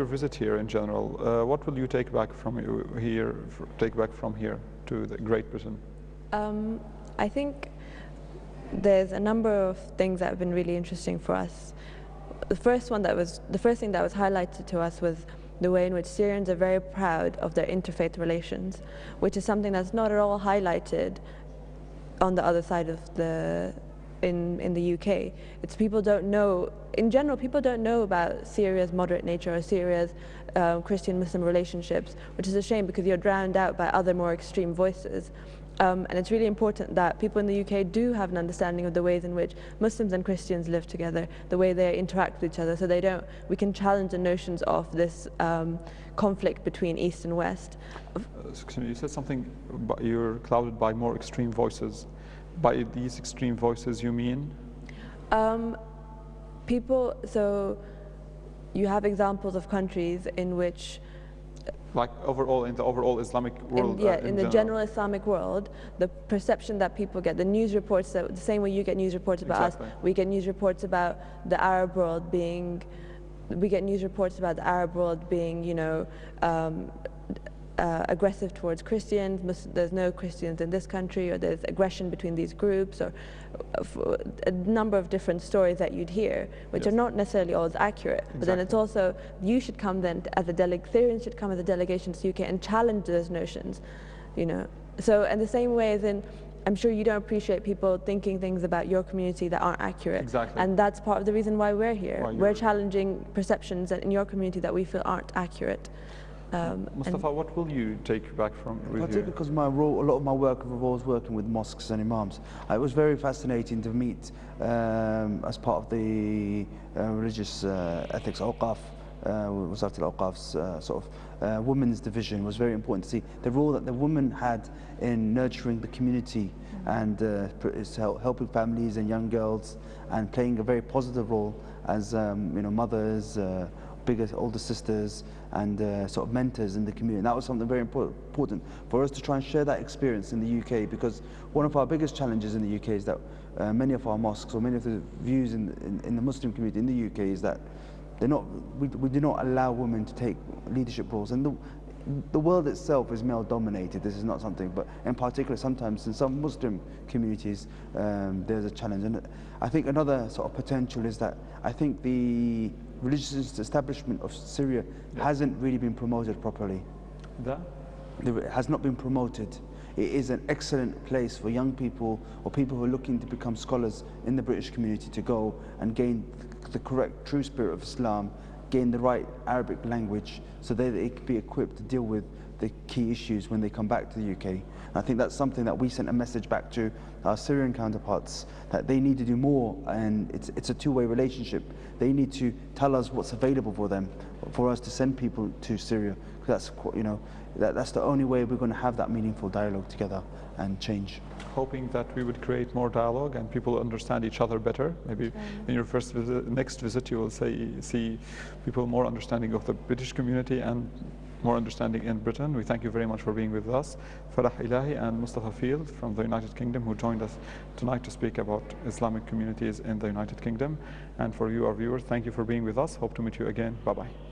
Your visit here in general, what will you take back from here to the Great Britain? I think there's a number of things that have been really interesting for us. The first thing that was highlighted to us was the way in which Syrians are very proud of their interfaith relations, which is something that's not at all highlighted on the other side of in the UK. It's people don't know, in general, people don't know about Syria's moderate nature or Syria's Christian-Muslim relationships, which is a shame because you're drowned out by other more extreme voices. And it's really important that people in the UK do have an understanding of the ways in which Muslims and Christians live together, the way they interact with each other, so we can challenge the notions of this conflict between East and West. Excuse me, you said something, you're clouded by more extreme voices. By these extreme voices, you mean? So you have examples of countries in which, like overall, in the overall Islamic world? In the general Islamic world, the perception that people get, the news reports, the same way you get news reports about us, we get news reports about the Arab world being, you know, aggressive towards Christians, there's no Christians in this country, or there's aggression between these groups, or a number of different stories that you'd hear, which are not necessarily always accurate. But then it's also, you should come then as Syrians should come as a delegation to the UK and challenge those notions, you know. So, in the same way as in, I'm sure you don't appreciate people thinking things about your community that aren't accurate. Exactly. And that's part of the reason why we're here. We're challenging perceptions in your community that we feel aren't accurate. Mustafa, what will you take back from with you? Particularly because my role, a lot of my work revolves working with mosques and imams. It was very fascinating to meet as part of the religious ethics awqaf, Wazat al-Awqaf's sort of women's division. Was very important to see the role that the women had in nurturing the community and helping families and young girls, and playing a very positive role as you know, mothers, older sisters, and sort of mentors in the community. And that was something very important for us to try and share that experience in the UK, because one of our biggest challenges in the UK is that many of our mosques, or many of the views in the Muslim community in the UK, is that we do not allow women to take leadership roles. And the world itself is male dominated. This is not something, but in particular sometimes in some Muslim communities there's a challenge. And I think another sort of potential is that I think the religious establishment of Syria hasn't really been promoted properly. It has not been promoted. It is an excellent place for young people or people who are looking to become scholars in the British community to go and gain the correct, true spirit of Islam, gain the right Arabic language, so that they can be equipped to deal with the key issues when they come back to the UK. And I think that's something that we sent a message back to our Syrian counterparts, that they need to do more, and it's a two-way relationship. They need to tell us what's available for them, for us to send people to Syria. That's, you know, that's the only way we're going to have that meaningful dialogue together and change. Hoping that we would create more dialogue and people understand each other better. Maybe in your next visit you will see people more understanding of the British community and more understanding in Britain. We thank you very much for being with us. Farah Elahi and Mustafa Field from the United Kingdom, who joined us tonight to speak about Islamic communities in the United Kingdom. And for you, our viewers, thank you for being with us. Hope to meet you again. Bye-bye.